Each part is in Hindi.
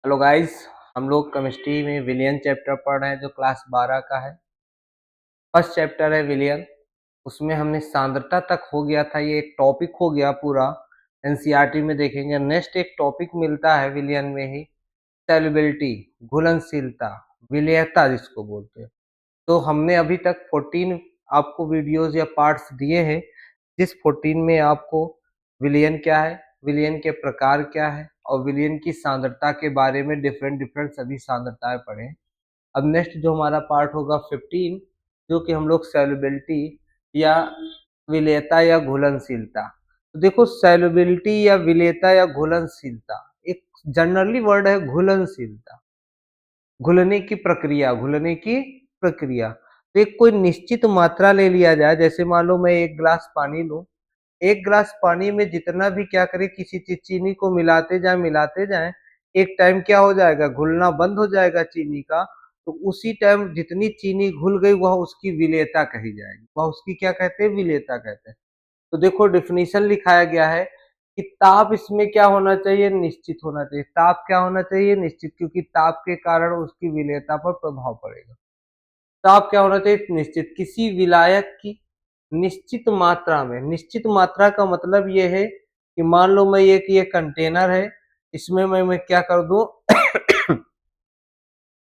Hello guys. हम लोग केमिस्ट्री में विलियन चैप्टर पढ़ रहे हैं जो क्लास 12 का है। फर्स्ट चैप्टर है विलियन। उसमें हमने सांद्रता तक हो गया था, ये एक टॉपिक हो गया पूरा। एनसीईआरटी में देखेंगे। नेक्स्ट एक टॉपिक मिलता है विलियन में ही, सॉल्युबिलिटी, घुलनशीलता, विलेयता जिसको बोलते हैं। तो हमने अभी तक 14 आपको वीडियोस या पार्ट्स दिए हैं, जिस 14 में आपको विलियन क्या है, विलियन के प्रकार क्या है और विलियन की सांद्रता के बारे में डिफरेंट डिफरेंट सभी सांद्रताएं पढ़े। अब नेक्स्ट जो हमारा पार्ट होगा 15, जो कि हम लोग सॉल्युबिलिटी या विलेयता या घुलनशीलता। तो देखो, सॉल्युबिलिटी या विलेयता या घुलनशीलता एक जनरली वर्ड है। घुलनशीलता, घुलने की प्रक्रिया, घुलने की प्रक्रिया। तो एक कोई निश्चित मात्रा ले लिया जाए, जैसे मान लो मैं एक गिलास पानी लूं। एक गिलास पानी में जितना भी क्या करे, किसी चीज चीनी को मिलाते जाए, एक टाइम क्या हो जाएगा, घुलना बंद हो जाएगा चीनी का। तो उसी टाइम जितनी चीनी घुल गई वह उसकी विलेयता कही जाएगी, वह उसकी क्या कहते हैं, विलेयता कहते हैं। तो देखो डिफिनीशन लिखाया गया है कि ताप इसमें क्या होना चाहिए, निश्चित होना चाहिए। ताप क्या होना चाहिए, निश्चित, क्योंकि ताप के कारण उसकी विलेयता पर प्रभाव पड़ेगा। ताप क्या होना चाहिए, निश्चित। किसी विलायक की निश्चित मात्रा में, निश्चित मात्रा का मतलब ये है कि मान लो मैं ये कंटेनर है, इसमें मैं क्या कर दूं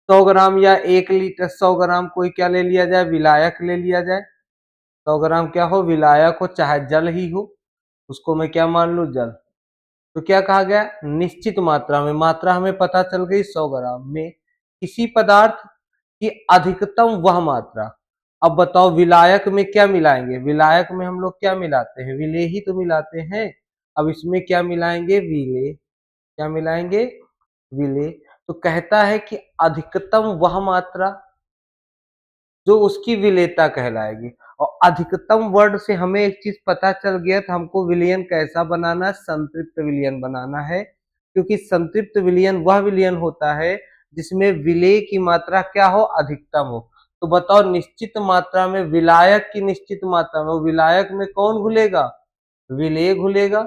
100 ग्राम या 1 लीटर, 100 ग्राम कोई क्या ले लिया जाए, विलायक ले लिया जाए। 100 ग्राम क्या हो, विलायक हो, चाहे जल ही हो, उसको मैं क्या मान लू, जल। तो क्या कहा गया, निश्चित मात्रा में, मात्रा हमें पता चल गई 100 ग्राम में, किसी पदार्थ की अधिकतम वह मात्रा। अब बताओ विलायक में क्या मिलाएंगे, विलायक में हम लोग क्या मिलाते हैं, विलेय ही तो मिलाते हैं। अब इसमें क्या मिलाएंगे, विलेय। क्या मिलाएंगे, विलेय। तो कहता है कि अधिकतम वह मात्रा जो उसकी विलेयता कहलाएगी। और अधिकतम वर्ड से हमें एक चीज पता चल गया था, हमको विलयन कैसा बनाना है, संतृप्त विलयन बनाना है। क्योंकि संतृप्त विलयन वह विलयन होता है जिसमें विलेय की मात्रा क्या हो, अधिकतम हो। तो बताओ निश्चित मात्रा में, विलायक की निश्चित मात्रा में, विलायक में कौन घुलेगा, विलेय घुलेगा।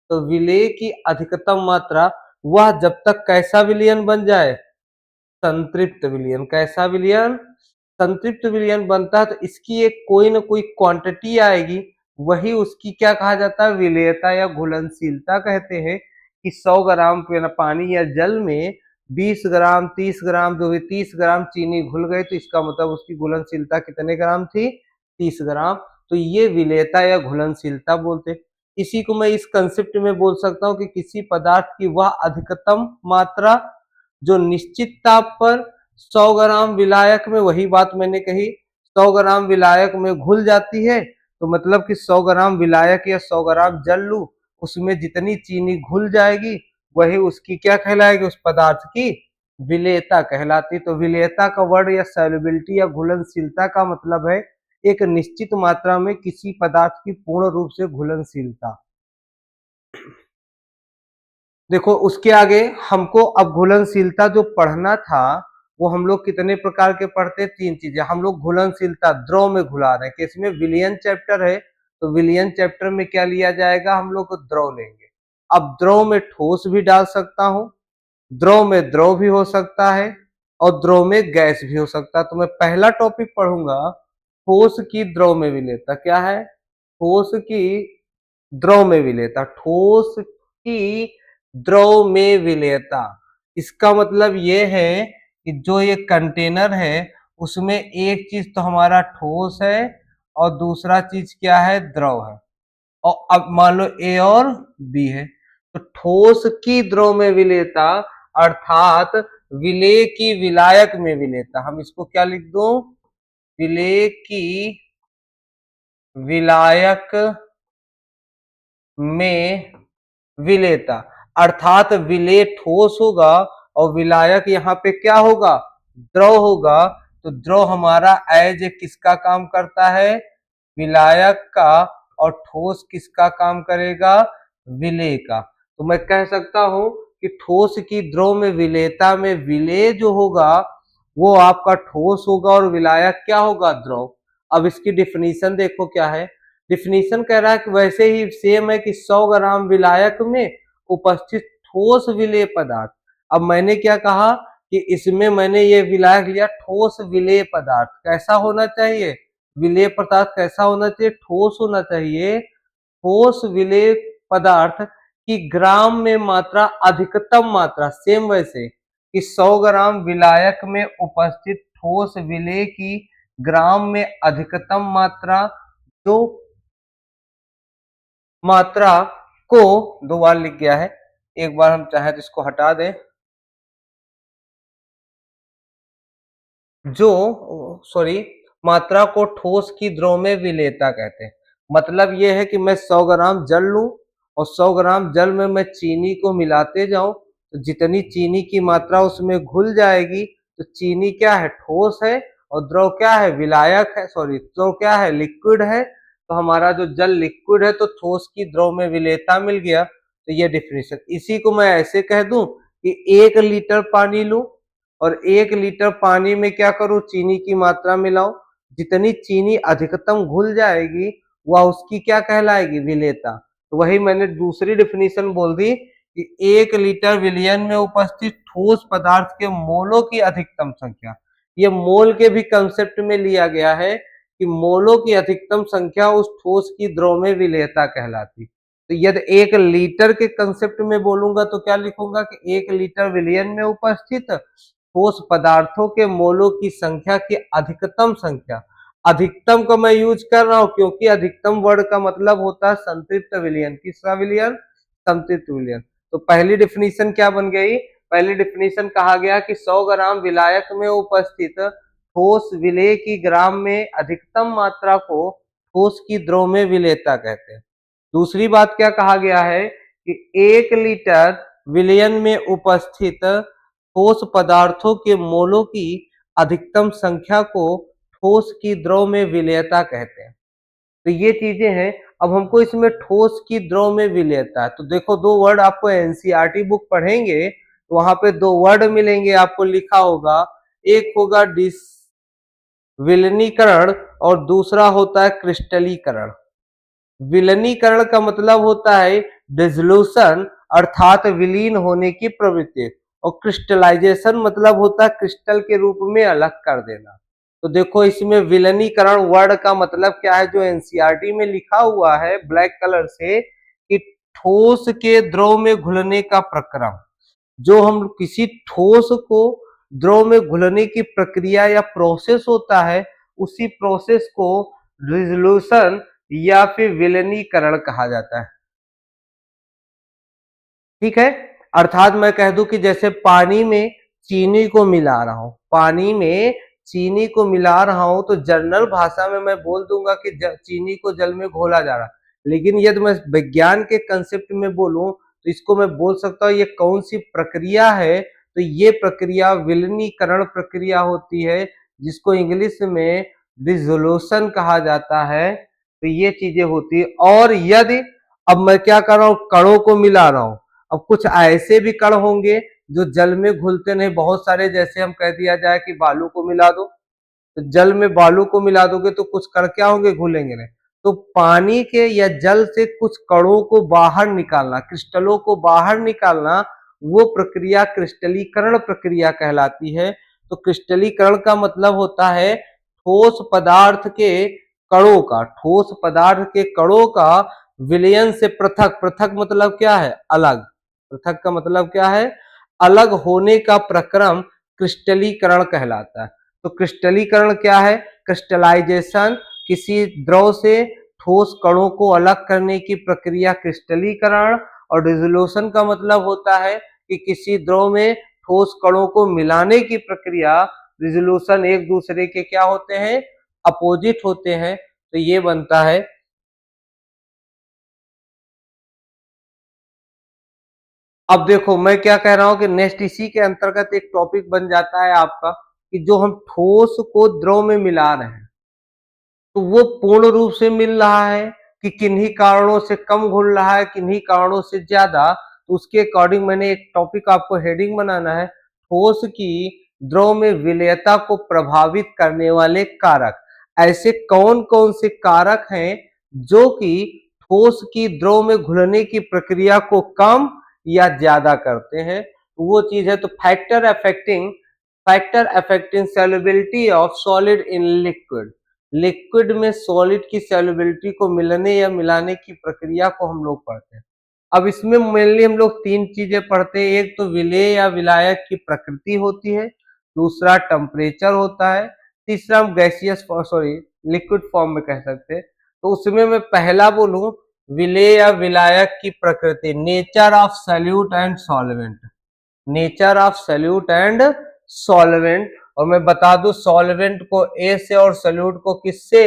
तो विलेय की अधिकतम मात्रा, वह जब तक कैसा विलयन बन जाए, संतृप्त विलयन। कैसा विलयन, संतृप्त विलयन बनता है। तो इसकी एक कोई ना कोई क्वांटिटी आएगी, वही उसकी क्या कहा जाता है, विलेयता या घुलनशीलता कहते हैं। कि 100 ग्राम पानी या जल में 20 ग्राम 30 ग्राम जो भी 30 ग्राम चीनी घुल गई, तो इसका मतलब उसकी घुलनशीलता कितने ग्राम थी, 30 ग्राम। तो ये विलेयता या घुलनशीलता बोलते हैं। इसी को मैं इस कंसेप्ट में बोल सकता हूँ कि किसी पदार्थ की वह अधिकतम मात्रा जो निश्चित ताप पर 100 ग्राम विलायक में, वही बात मैंने कही, 100 ग्राम विलायक में घुल जाती है। तो मतलब कि 100 ग्राम विलायक या 100 ग्राम जल लू, उसमें जितनी चीनी घुल जाएगी वही उसकी क्या कहलाएगी, उस पदार्थ की विलेयता कहलाती। तो विलेयता का वर्ड या सॉल्युबिलिटी या घुलनशीलता का मतलब है एक निश्चित मात्रा में किसी पदार्थ की पूर्ण रूप से घुलनशीलता। देखो उसके आगे हमको अब घुलनशीलता जो पढ़ना था, वो हम लोग कितने प्रकार के पढ़ते हैं, 3 चीजें। हम लोग घुलनशीलता द्रव में घुला रहे हैं, कि इसमें विलियन चैप्टर है। तो विलियन चैप्टर में क्या लिया जाएगा, हम लोग द्रव लेंगे। अब द्रव में ठोस भी डाल सकता हूं, द्रव में द्रव भी हो सकता है, और द्रव में गैस भी हो सकता है। तो मैं पहला टॉपिक पढ़ूंगा, ठोस की द्रव में विलेयता। क्या है, ठोस की द्रव में विलेयता, ठोस की द्रव में विलेयता। इसका मतलब ये है कि जो ये कंटेनर है उसमें एक चीज तो हमारा ठोस है और दूसरा चीज क्या है, द्रव है। और अब मान लो ए और बी है, तो ठोस की द्रव में विलेयता अर्थात विलेय की विलायक में विलेयता। हम इसको क्या लिख दो, विलेय की विलायक में विलेयता। अर्थात विलेय ठोस होगा और विलायक यहाँ पे क्या होगा, द्रव होगा। तो द्रव हमारा एज किसका काम करता है, विलायक का, और ठोस किसका काम करेगा, विलेय का। तो मैं कह सकता हूं कि ठोस की द्रव में विलेयता में विलेय जो होगा वो आपका ठोस होगा और विलायक क्या होगा, द्रव। अब इसकी डिफिनीशन देखो क्या है। डिफिनीशन कह रहा है कि वैसे ही सेम है कि 100 ग्राम विलायक में उपस्थित ठोस विलेय पदार्थ, अब मैंने क्या कहा कि इसमें मैंने ये विलायक लिया ठोस विलेय पदार्थ। कैसा होना चाहिए विलेय पदार्थ? कैसा होना चाहिए? ठोस होना चाहिए। ठोस विलेय पदार्थ की ग्राम में मात्रा अधिकतम मात्रा, सेम वैसे कि 100 ग्राम विलायक में उपस्थित ठोस विलेय की ग्राम में अधिकतम मात्रा, जो मात्रा को 2 बार लिख गया है, एक बार हम चाहे तो इसको हटा दें, जो सॉरी मात्रा को ठोस की द्रव में विलेयता कहते हैं। मतलब ये है कि मैं 100 ग्राम जल लूं और 100 ग्राम जल में मैं चीनी को मिलाते जाऊं, तो जितनी चीनी की मात्रा उसमें घुल जाएगी, तो चीनी क्या है? ठोस है, और द्रव क्या है? विलायक है, सॉरी द्रव क्या है? लिक्विड है। तो हमारा जो जल लिक्विड है, तो ठोस की द्रव में विलेयता मिल गया। तो ये डिफिनेशन, इसी को मैं ऐसे कह दूं कि 1 लीटर पानी लूं और 1 लीटर पानी में क्या करूं? चीनी की मात्रा मिलाऊं, जितनी चीनी अधिकतम घुल जाएगी वह उसकी क्या कहलाएगी? विलेयता। तो वही मैंने दूसरी डिफिनेशन बोल दी कि 1 लीटर विलयन में उपस्थित ठोस पदार्थ के मोलों की अधिकतम संख्या, ये मोल के भी कंसेप्ट में लिया गया है कि मोलों की अधिकतम संख्या उस ठोस की द्रव में विलेयता कहलाती। तो यदि 1 लीटर के कंसेप्ट में बोलूंगा तो क्या लिखूंगा कि 1 लीटर विलयन में उपस्थित ठोस पदार्थों के मोलों की संख्या की अधिकतम संख्या। अधिकतम का मैं यूज कर रहा हूं क्योंकि अधिकतम वर्ड का मतलब होता है संतृप्त विलयन। किसका विलयन? संतृप्त विलयन। तो पहली डिफिनीशन क्या बन गई? पहली डिफिनीशन कहा गया कि 100 ग्राम विलायक में उपस्थित ठोस विलेय की ग्राम में अधिकतम मात्रा को ठोस की द्रव में विलेयता कहते हैं। दूसरी बात क्या कहा गया है कि 1 लीटर विलयन में उपस्थित ठोस पदार्थों के मोलों की अधिकतम संख्या को ठोस की द्रव में विलेयता कहते हैं। तो ये चीजें हैं। अब हमको इसमें ठोस की द्रव में विलेयता है, तो देखो 2 वर्ड आपको एनसीईआरटी बुक पढ़ेंगे तो वहां पे 2 वर्ड मिलेंगे, आपको लिखा होगा, एक होगा विलनीकरण और दूसरा होता है क्रिस्टलीकरण। विलनीकरण का मतलब होता है डिसोल्यूशन, अर्थात विलीन होने की प्रवृत्ति, और क्रिस्टलाइजेशन मतलब होता है क्रिस्टल के रूप में अलग कर देना। तो देखो इसमें विलनीकरण वर्ड का मतलब क्या है, जो एनसीईआरटी में लिखा हुआ है ब्लैक कलर से, कि ठोस के द्रव में घुलने का प्रक्रम। जो हम किसी ठोस को द्रव में घुलने की प्रक्रिया या प्रोसेस होता है, उसी प्रोसेस को डिसोल्यूशन या फिर विलनीकरण कहा जाता है। ठीक है, अर्थात मैं कह दूं कि जैसे पानी में चीनी को मिला रहा हूं, पानी में चीनी को मिला रहा हूं, तो जनरल भाषा में मैं बोल दूंगा कि चीनी को जल में घोला जा रहा है। लेकिन यदि मैं विज्ञान के कंसेप्ट में बोलूं तो इसको मैं बोल सकता हूं ये कौन सी प्रक्रिया है, तो ये प्रक्रिया विलनीकरण प्रक्रिया होती है, जिसको इंग्लिश में डिसोल्यूशन कहा जाता है। तो ये चीजें होती है। और यदि अब मैं क्या कर रहा हूं, कणों को मिला रहा हूं, अब कुछ ऐसे भी कण होंगे जो जल में घुलते नहीं, बहुत सारे, जैसे हम कह दिया जाए कि बालू को मिला दो, तो जल में बालू को मिला दोगे तो कुछ कण क्या होंगे? घुलेंगे नहीं। तो पानी के या जल से कुछ कणों को बाहर निकालना, क्रिस्टलों को बाहर निकालना, वो प्रक्रिया क्रिस्टलीकरण प्रक्रिया कहलाती है। तो क्रिस्टलीकरण का मतलब होता है ठोस पदार्थ के कणों का, ठोस पदार्थ के कणों का विलयन से पृथक, पृथक मतलब क्या है? अलग। पृथक का मतलब क्या है? अलग होने का प्रक्रम क्रिस्टलीकरण कहलाता है। तो क्रिस्टलीकरण क्या है? क्रिस्टलाइजेशन, किसी द्रव से ठोस कणों को अलग करने की प्रक्रिया क्रिस्टलीकरण। और डिसोल्यूशन का मतलब होता है कि किसी द्रव में ठोस कणों को मिलाने की प्रक्रिया। डिसोल्यूशन एक दूसरे के क्या होते हैं? अपोजिट होते हैं। तो ये बनता है। अब देखो मैं क्या कह रहा हूं कि नेक्स्ट इसी के अंतर्गत एक टॉपिक बन जाता है आपका, कि जो हम ठोस को द्रव में मिला रहे हैं, तो वो पूर्ण रूप से मिल रहा है कि किन्हीं कारणों से कम घुल रहा है, किन्हीं कारणों से ज्यादा। तो उसके अकॉर्डिंग मैंने एक टॉपिक आपको हेडिंग बनाना है, ठोस की द्रव में विलेयता को प्रभावित करने वाले कारक। ऐसे कौन कौन से कारक हैं जो कि ठोस की द्रव में घुलने की प्रक्रिया को कम या ज्यादा करते हैं? वो चीज है। तो factor affecting solubility of solid in liquid, liquid में सॉलिड की सॉल्युबिलिटी को मिलने या मिलाने की प्रक्रिया को हम लोग पढ़ते हैं। अब इसमें मेनली हम लोग तीन चीजें पढ़ते हैं, एक तो विलेय या विलायक की प्रकृति होती है, दूसरा टेम्परेचर होता है, तीसरा हम गैसियस सॉरी लिक्विड फॉर्म में कह सकते हैं। तो उसमें मैं पहला बोलूं विलेय या विलायक की प्रकृति, nature of solute and solvent, nature of solute and solvent. और मैं बता दूं सॉल्वेंट को ए से और सॉल्यूट को किससे,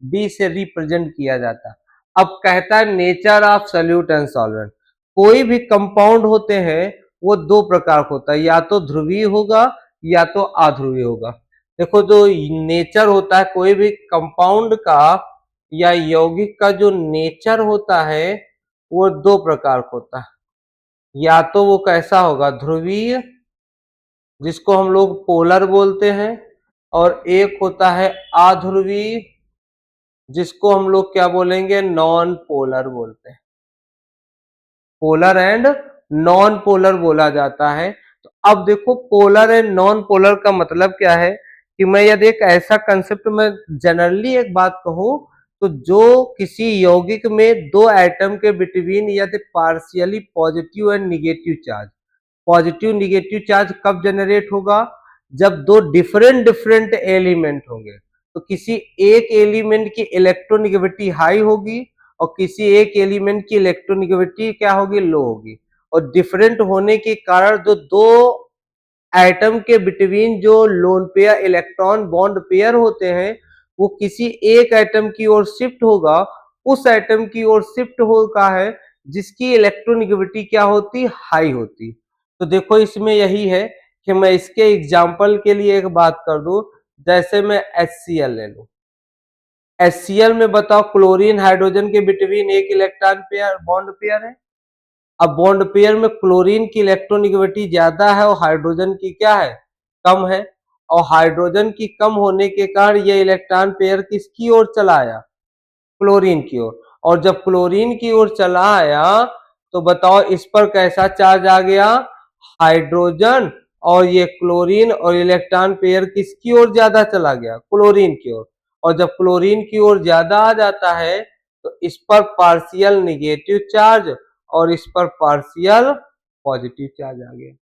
बी से रिप्रेजेंट किया जाता है। अब कहता है nature of solute and solvent, कोई भी कंपाउंड होते हैं वो दो प्रकार का होता है, या तो ध्रुवीय होगा या तो अध्रुवीय होगा। देखो जो नेचर होता है कोई भी कंपाउंड का या यौगिक का जो नेचर होता है वो दो प्रकार का होता है, या तो वो कैसा होगा ध्रुवीय जिसको हम लोग पोलर बोलते हैं, और एक होता है अध्रुवीय जिसको हम लोग क्या बोलेंगे नॉन पोलर बोलते हैं, पोलर एंड नॉन पोलर बोला जाता है। तो अब देखो पोलर एंड नॉन पोलर का मतलब क्या है कि मैं यदि एक ऐसा कंसेप्ट में जनरली एक बात कहूं तो जो किसी यौगिक में दो एटम के बिटवीन यदि partially positive and negative charge, positive negative charge कब जनरेट होगा, जब दो डिफरेंट डिफरेंट एलिमेंट होंगे। तो किसी एक एलिमेंट की इलेक्ट्रोनेगेटिविटी हाई होगी और किसी एक एलिमेंट की इलेक्ट्रोनेगेटिविटी क्या होगी, लो होगी। और डिफरेंट होने के कारण जो दो एटम के बिटवीन जो lone pair electron bond pair होते हैं वो किसी एक एटम की ओर शिफ्ट होगा, उस एटम की ओर शिफ्ट होगा है जिसकी इलेक्ट्रोनेगेटिविटी क्या होती, हाई होती। तो देखो इसमें यही है कि मैं इसके एग्जाम्पल के लिए एक बात कर दूं, जैसे मैं HCl ले लूं, HCl में बताओ क्लोरीन हाइड्रोजन के बिटवीन एक इलेक्ट्रॉन पेयर बॉन्ड पेयर है। अब बॉन्ड पेयर में क्लोरीन की इलेक्ट्रोनेगेटिविटी ज्यादा है और हाइड्रोजन की क्या है, कम है। और हाइड्रोजन की कम होने के कारण ये इलेक्ट्रॉन पेयर किसकी ओर चला आया, क्लोरीन की ओर। और जब क्लोरीन की ओर चला आया तो बताओ इस पर कैसा चार्ज आ गया, हाइड्रोजन। और ये क्लोरीन और इलेक्ट्रॉन पेयर किसकी ओर ज्यादा चला गया, क्लोरीन की ओर। और जब क्लोरीन की ओर ज्यादा आ जाता है तो इस पर पार्शियल निगेटिव चार्ज और इस पर पार्शियल पॉजिटिव चार्ज आ गया।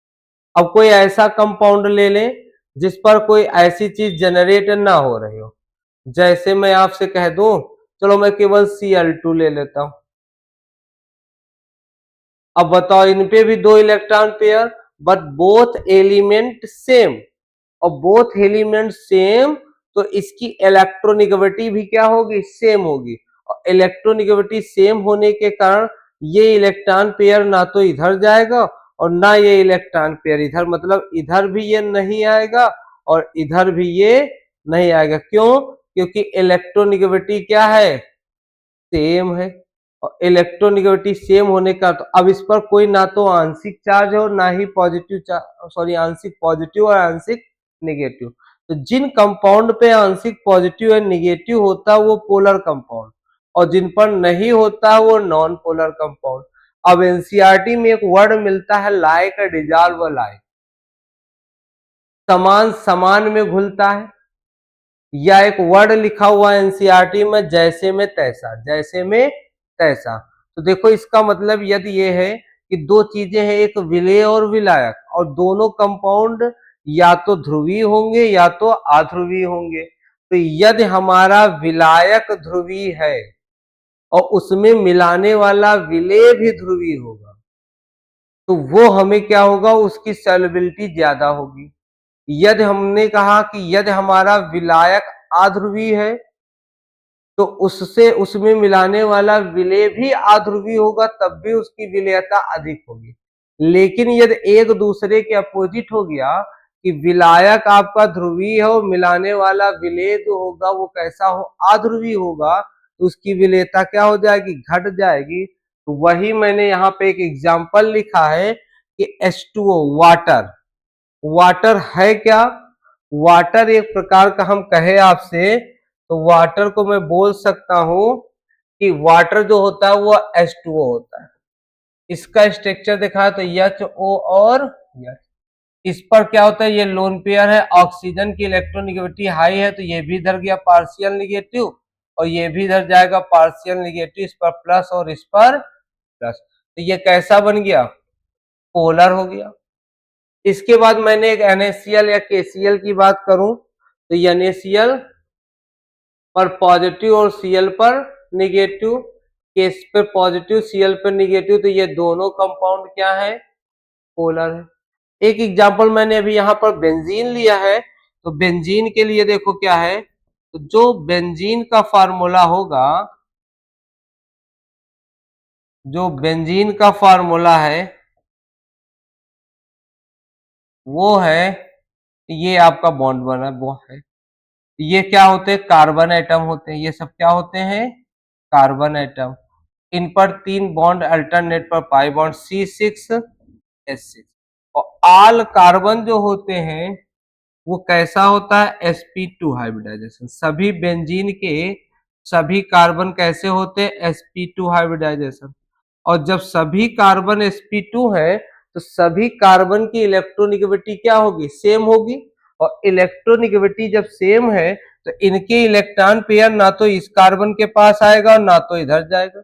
अब कोई ऐसा कंपाउंड ले लें जिस पर कोई ऐसी चीज जनरेट ना हो रही हो, जैसे मैं आपसे कह दूं चलो मैं केवल Cl2 ले लेता हूं। अब बताओ इन पे भी दो electron pair but both element same, और बोथ एलिमेंट सेम तो इसकी इलेक्ट्रोनेगेटिविटी भी क्या होगी, सेम होगी। और इलेक्ट्रोनेगेटिविटी सेम होने के कारण ये इलेक्ट्रॉन पेयर ना तो इधर जाएगा और ना ये इलेक्ट्रॉन पेयर इधर, मतलब इधर भी ये नहीं आएगा और इधर भी ये नहीं आएगा। क्यों, क्योंकि इलेक्ट्रोनेगेटिविटी क्या है, सेम है। और इलेक्ट्रोनेगेटिविटी सेम होने का तो अब इस पर कोई ना तो आंशिक चार्ज है और ना ही पॉजिटिव सॉरी आंशिक पॉजिटिव और आंशिक नेगेटिव। तो जिन कंपाउंड पे आंशिक पॉजिटिव एंड नेगेटिव होता है वो पोलर कंपाउंड, और जिन पर नहीं होता वो नॉन पोलर कंपाउंड। अब एनसीईआरटी में एक वर्ड मिलता है लाइक डिजॉल्व लाइक, समान समान में घुलता है, या एक वर्ड लिखा हुआ एनसीईआरटी में जैसे में तैसा, जैसे में तैसा। तो देखो इसका मतलब यदि ये है कि दो चीजें हैं, एक विलेय और विलायक, और दोनों कंपाउंड या तो ध्रुवीय होंगे या तो अध्रुवीय होंगे। तो यदि हमारा विलायक ध्रुवीय है और उसमें मिलाने वाला विलेय भी ध्रुवीय होगा तो वो हमें क्या होगा, उसकी सॉल्युबिलिटी ज्यादा होगी। यदि हमने कहा कि यदि हमारा विलायक अध्रुवीय है तो उससे उसमें मिलाने वाला विलेय भी अध्रुवीय होगा तब भी उसकी विलेयता अधिक होगी। लेकिन यदि एक दूसरे के अपोजिट हो गया कि विलायक आपका ध्रुवीय है और मिलाने वाला विलेय जो होगा वो कैसा हो, अध्रुवीय होगा, तो उसकी विलेयता क्या हो जाएगी, घट जाएगी। तो वही मैंने यहाँ पे एक एग्जाम्पल लिखा है कि H2O वाटर, वाटर है क्या, वाटर एक प्रकार का हम कहे आपसे तो वाटर को मैं बोल सकता हूं कि वाटर जो होता है वो H2O होता है। इसका स्ट्रक्चर देखा है तो HO और पेयर। इस पर क्या होता है, ये लोन पेयर है, ऑक्सीजन की इलेक्ट्रोनेगेटिविटी हाई है तो ये भी इधर गया पार्शियल निगेटिव और ये भी इधर जाएगा पार्शियल निगेटिव, इस पर प्लस और इस पर प्लस, तो ये कैसा बन गया, पोलर हो गया। इसके बाद मैंने एक NaCl या KCl की बात करूं तो NaCl पर पॉजिटिव और Cl पर निगेटिव, केस पर पॉजिटिव Cl पर निगेटिव, तो ये दोनों कंपाउंड क्या है, पोलर है। एक एग्जांपल मैंने अभी यहां पर बेंजीन लिया है, तो बेंजीन के लिए देखो क्या है, तो जो बेंजीन का फार्मूला होगा, जो बेंजीन का फार्मूला है वो है, ये आपका बॉन्ड बना वो है, ये क्या होते हैं, कार्बन एटम होते हैं, ये सब क्या होते हैं, कार्बन एटम। इन पर 3 बॉन्ड अल्टरनेट पर पाई बॉन्ड C6H6, और आल कार्बन जो होते हैं वो कैसा होता है, sp2 हाइब्रिडाइजेशन। सभी बेंजीन के सभी कार्बन कैसे होते हैं, sp2 हाइब्रिडाइजेशन। और जब सभी कार्बन sp2 है तो सभी कार्बन की इलेक्ट्रोनेगेटिविटी क्या होगी, सेम होगी, और इलेक्ट्रोनेगेटिविटी जब सेम है तो इनके इलेक्ट्रॉन पेयर ना तो इस कार्बन के पास आएगा और ना तो इधर जाएगा,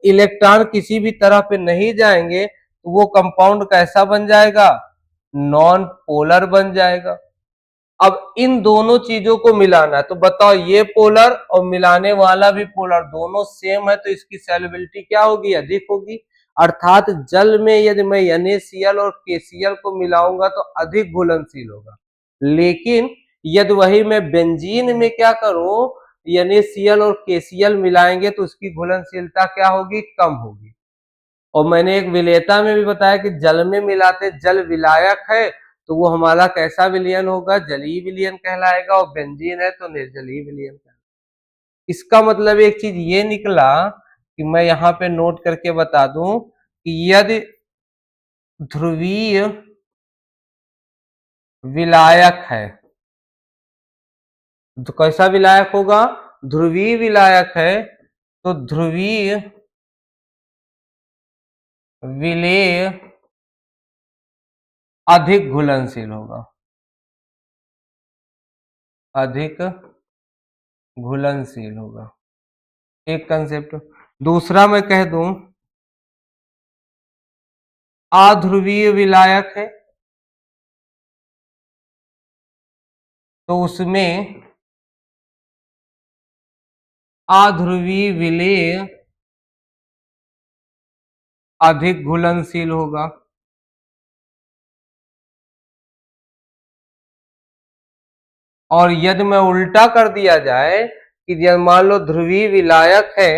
इलेक्ट्रॉन किसी भी तरह पे नहीं जाएंगे तो वो कंपाउंड कैसा बन जाएगा, नॉन पोलर बन जाएगा। अब इन दोनों चीजों को मिलाना है, तो बताओ ये पोलर और मिलाने वाला भी पोलर दोनों सेम है तो इसकी सॉल्युबिलिटी क्या होगी, अधिक होगी। अर्थात जल में यदि मैं NaCl और KCl को मिलाऊंगा तो अधिक घुलनशील होगा, लेकिन यदि वही मैं बेंजीन में क्या करूं, NaCl और KCl मिलाएंगे तो उसकी घुलनशीलता क्या होगी, कम होगी। और मैंने एक विलेयता में भी बताया कि जल में मिलाते जल विलायक है तो वो हमारा कैसा विलयन होगा, जलीय विलयन कहलाएगा, और बेंजीन है तो निर्जलीय विलयन कहलाएगा। इसका मतलब एक चीज ये निकला कि मैं यहाँ पे नोट करके बता दूं कि यदि ध्रुवीय विलायक है तो कैसा विलायक होगा, ध्रुवीय विलायक है तो ध्रुवीय विलेय अधिक घुलनशील होगा, अधिक घुलनशील होगा, एक कंसेप्ट। दूसरा मैं कह दूं अध्रुवीय विलायक है तो उसमें अध्रुवीय विलेय अधिक घुलनशील होगा। और यदि मैं उल्टा कर दिया जाए कि यदि मान लो ध्रुवीय विलायक है,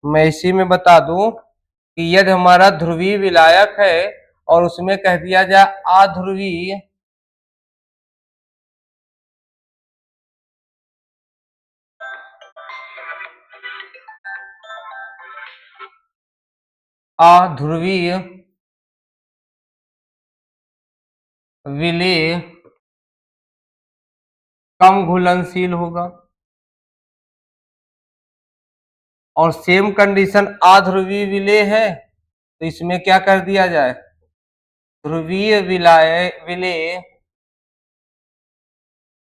मैं इसी में बता दूं कि यदि हमारा ध्रुवीय विलायक है और उसमें कह दिया जाए अध्रुवीय अध्रुवीय विलेय कम घुलनशील होगा, और सेम कंडीशन अध्रुवीय विलेय है तो इसमें क्या कर दिया जाए, ध्रुवीय विलेय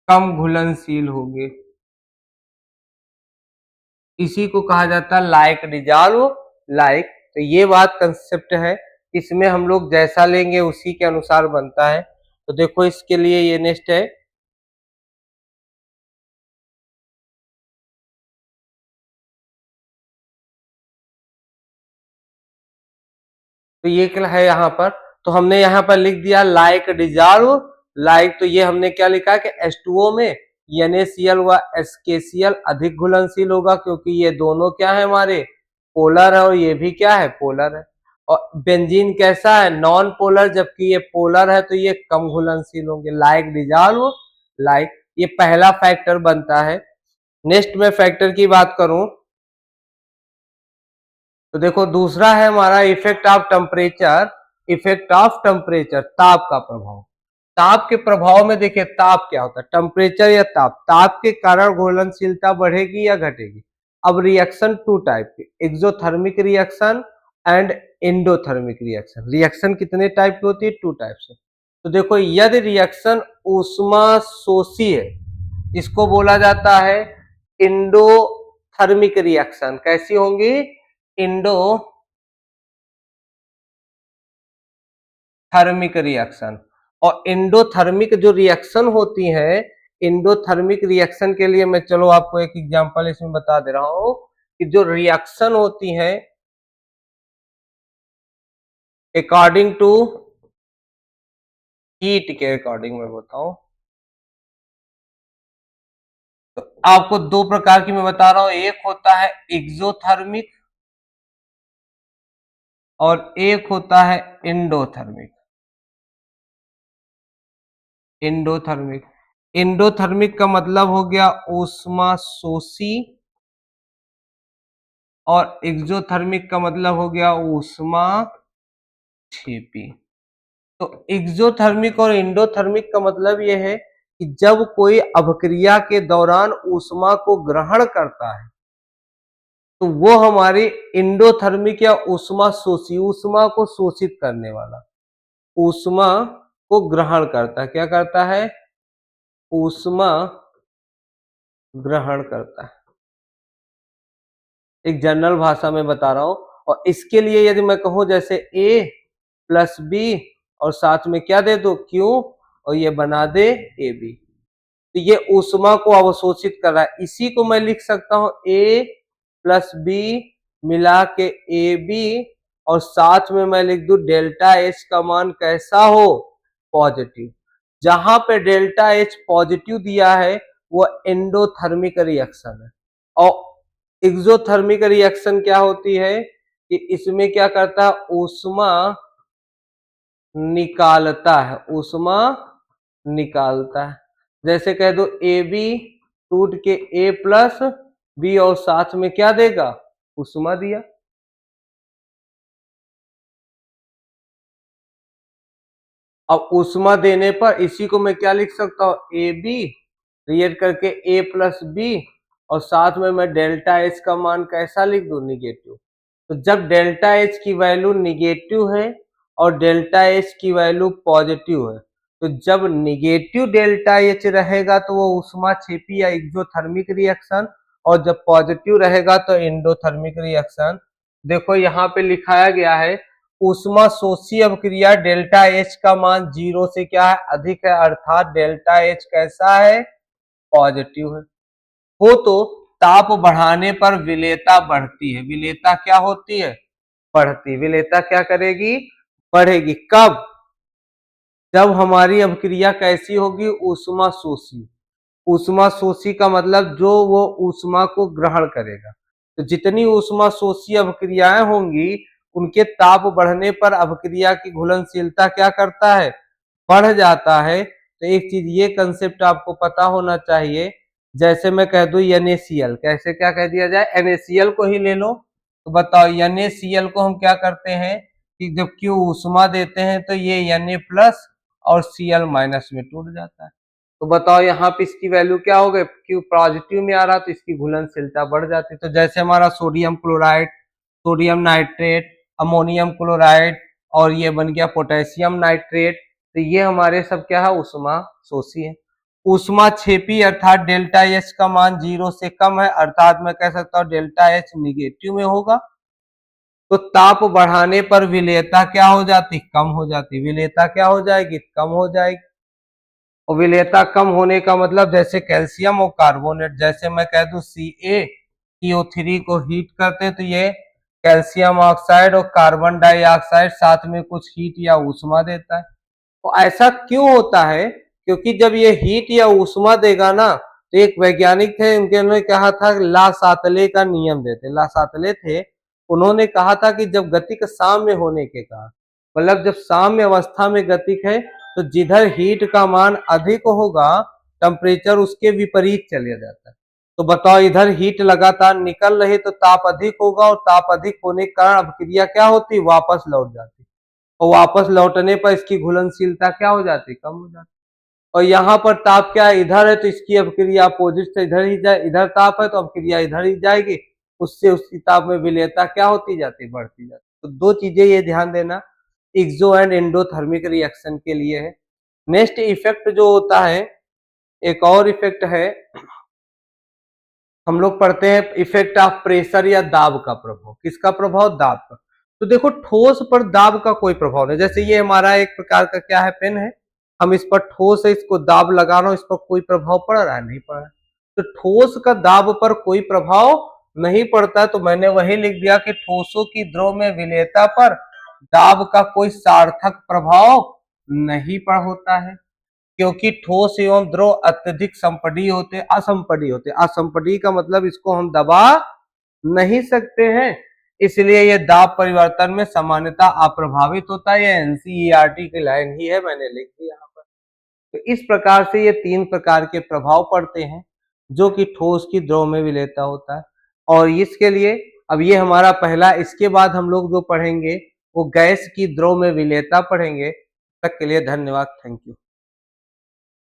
कम घुलनशील होंगे। इसी को कहा जाता है लाइक डिजॉल्व लाइक। तो ये बात कंसेप्ट है, इसमें हम लोग जैसा लेंगे उसी के अनुसार बनता है। तो देखो इसके लिए ये नेक्स्ट है, तो ये क्या है यहाँ पर, तो हमने यहाँ पर लिख दिया लाइक डिजॉल्व लाइक, तो ये हमने क्या लिखा है कि H2O में NaCl व HKCl अधिक घुलनशील होगा क्योंकि ये दोनों क्या है हमारे, पोलर है, और ये भी क्या है, पोलर है। और बेंजीन कैसा है, नॉन पोलर, जबकि ये पोलर है तो ये कम घुलनशील होंगे। लाइक डिजॉल्व लाइक, ये पहला फैक्टर बनता है। नेक्स्ट में फैक्टर की बात करूं तो देखो दूसरा है हमारा effect of temperature. Effect of temperature, ताप का प्रभाव। ताप के प्रभाव में देखिए ताप क्या होता है, टेम्परेचर या ताप, ताप के कारण घुलनशीलता बढ़ेगी या घटेगी। अब रिएक्शन टू टाइप के, exothermic reaction and endothermic reaction. Reaction कितने टाइप की होती है, टू टाइप से। तो देखो यदि रिएक्शन ऊष्मा शोषी है, इसको बोला जाता है इंडोथर्मिक रिएक्शन। कैसी होंगी? Endothermic reaction. और इंडोथर्मिक जो रिएक्शन होती है, इंडोथर्मिक रिएक्शन के लिए मैं चलो आपको एक एग्जांपल इसमें बता दे रहा हूं कि जो रिएक्शन होती है अकॉर्डिंग टू हीट के अकॉर्डिंग मैं बताऊं तो आपको दो प्रकार की मैं बता रहा हूं, एक होता है एक्सोथर्मिक और एक होता है इंडोथर्मिक। इंडोथर्मिक इंडोथर्मिक का मतलब हो गया ऊष्मा शोषी और एक्सोथर्मिक का मतलब हो गया ऊष्मा छेपी। तो एक्सोथर्मिक और इंडोथर्मिक का मतलब यह है कि जब कोई अभिक्रिया के दौरान ऊष्मा को ग्रहण करता है तो वो हमारी इंडोथर्मिक या ऊष्मा शोषी, ऊष्मा को शोषित करने वाला, ऊष्मा को ग्रहण करता है। क्या करता है? ऊष्मा ग्रहण करता है। एक जनरल भाषा में बता रहा हूं। और इसके लिए यदि मैं कहूं जैसे ए प्लस बी और साथ में क्या दे दो क्यू और ये बना दे ए बी, तो ये ऊष्मा को अवशोषित कर रहा है। इसी को मैं लिख सकता हूं ए प्लस बी मिला के ए बी और साथ में मैं लिख दू डेल्टा एच का मान कैसा हो? पॉजिटिव। जहां पे डेल्टा एच पॉजिटिव दिया है वो एंडोथर्मिक रिएक्शन है। और एक्सोथर्मिक रिएक्शन क्या होती है कि इसमें क्या करता है? ऊष्मा निकालता है, ऊष्मा निकालता है। जैसे कह दो ए बी टूट के ए प्लस बी और साथ में क्या देगा? ऊष्मा दिया। अब ऊष्मा देने पर इसी को मैं क्या लिख सकता हूं? ए बी क्रिएट करके ए प्लस बी और साथ में मैं डेल्टा एच का मान कैसा लिख दूं? निगेटिव। तो जब डेल्टा एच की वैल्यू निगेटिव है और डेल्टा एच की वैल्यू पॉजिटिव है, तो जब निगेटिव डेल्टा एच रहेगा तो वो ऊष्मा छेपी या एक्सोथर्मिक रिएक्शन, और जब पॉजिटिव रहेगा तो एंडोथर्मिक रिएक्शन। देखो यहाँ पे लिखाया गया है ऊष्मा शोषी अभिक्रिया डेल्टा एच का मान 0 से क्या है? अधिक है, अर्थात डेल्टा एच कैसा है? पॉजिटिव है। हो तो ताप बढ़ाने पर विलेयता बढ़ती है। विलेयता क्या होती है? बढ़ती। विलेयता क्या करेगी? बढ़ेगी। कब? जब हमारी अभिक्रिया कैसी होगी? ऊष्मा शोषी। ऊष्मा शोषी का मतलब जो वो ऊष्मा को ग्रहण करेगा। तो जितनी ऊष्मा शोषी अभिक्रियाएं होंगी उनके ताप बढ़ने पर अभिक्रिया की घुलनशीलता क्या करता है? बढ़ जाता है। तो एक चीज ये कंसेप्ट आपको पता होना चाहिए, जैसे मैं कह दूं NaCl, कैसे क्या कह दिया जाए? NaCl को ही ले लो। तो बताओ NaCl को हम क्या करते हैं कि जब Q ऊष्मा देते हैं तो ये Na प्लस और Cl माइनस में टूट जाता है। तो बताओ यहाँ पे इसकी वैल्यू क्या हो गई? Q पॉजिटिव में आ रहा तो इसकी घुलनशीलता बढ़ जाती। तो जैसे हमारा sodium chloride, sodium nitrate, ammonium chloride और ये बन गया पोटेशियम नाइट्रेट, तो ये हमारे सब क्या है? ऊष्मा शोषी है। ऊष्मा छेपी अर्थात डेल्टा एच का मान 0 से कम है, अर्थात मैं कह सकता हूँ डेल्टा एच निगेटिव में होगा। तो ताप बढ़ाने पर विलेयता क्या हो जाती? कम हो जाती। विलेयता क्या हो जाएगी? कम हो जाएगी। और विलेयता कम होने का मतलब जैसे कैल्शियम और कार्बोनेट, जैसे मैं कह दूं CaCO3 को हीट करते तो ये कैल्शियम ऑक्साइड और कार्बन डाइऑक्साइड साथ में कुछ हीट या ऊष्मा देता है। तो ऐसा क्यों होता है? क्योंकि जब ये हीट या ऊष्मा देगा ना, तो एक वैज्ञानिक थे, उन्होंने कहा था ला सातले का नियम देते। ला सातले थे, उन्होंने कहा था कि जब गतिक साम्य होने के कारण, मतलब जब साम्य अवस्था में गतिक है तो जिधर हीट का मान अधिक होगा टेम्परेचर उसके विपरीत चले जाता है। तो बताओ इधर हीट लगातार निकल रही तो ताप अधिक होगा और ताप अधिक होने के कारण अभिक्रिया क्या होती? वापस लौट जाती। और वापस लौटने पर इसकी घुलनशीलता क्या हो जाती? कम हो जाती। और यहाँ पर ताप क्या है? इधर है तो इसकी अभिक्रिया अपोजिट से इधर ही जाए, इधर ताप है तो अभिक्रिया इधर ही जाएगी, उससे उसकी ताप में विलेयता क्या होती जाती? बढ़ती जाती। तो दो चीजें ये ध्यान देना एक्सो एंड एंडोथर्मिक रिएक्शन के लिए है। नेक्स्ट इफेक्ट जो होता है, एक और इफेक्ट है, हम लोग पढ़ते हैं इफेक्ट ऑफ प्रेशर या दाब का प्रभाव। किसका प्रभाव? दाब का। तो देखो ठोस पर दाब का कोई प्रभाव नहीं। जैसे ये हमारा एक प्रकार का क्या है, पेन है, हम इस पर ठोस है, इसको दाब लगा रहा हूं, इस पर कोई प्रभाव पड़ रहा है? नहीं पड़ रहा है। तो ठोस का दाब पर कोई प्रभाव नहीं पड़ता, तो मैंने वही लिख दिया कि ठोसों की द्रव में विलेयता पर दाब का कोई सार्थक प्रभाव नहीं पड़ होता है, क्योंकि ठोस एवं द्रव अत्यधिक असंपीय होते। असंपीय का मतलब इसको हम दबा नहीं सकते हैं, इसलिए ये दाब परिवर्तन में सामान्यता अप्रभावित होता है। ये एनसीईआरटी की लाइन ही है, मैंने लिख दी यहाँ पर। तो इस प्रकार से ये 3 प्रकार के प्रभाव पड़ते हैं जो कि ठोस की द्रव में विलेयता होता है। और इसके लिए अब ये हमारा पहला, इसके बाद हम लोग जो पढ़ेंगे वो गैस की द्रव में विलेयता पढ़ेंगे। तक के लिए धन्यवाद, थैंक यू।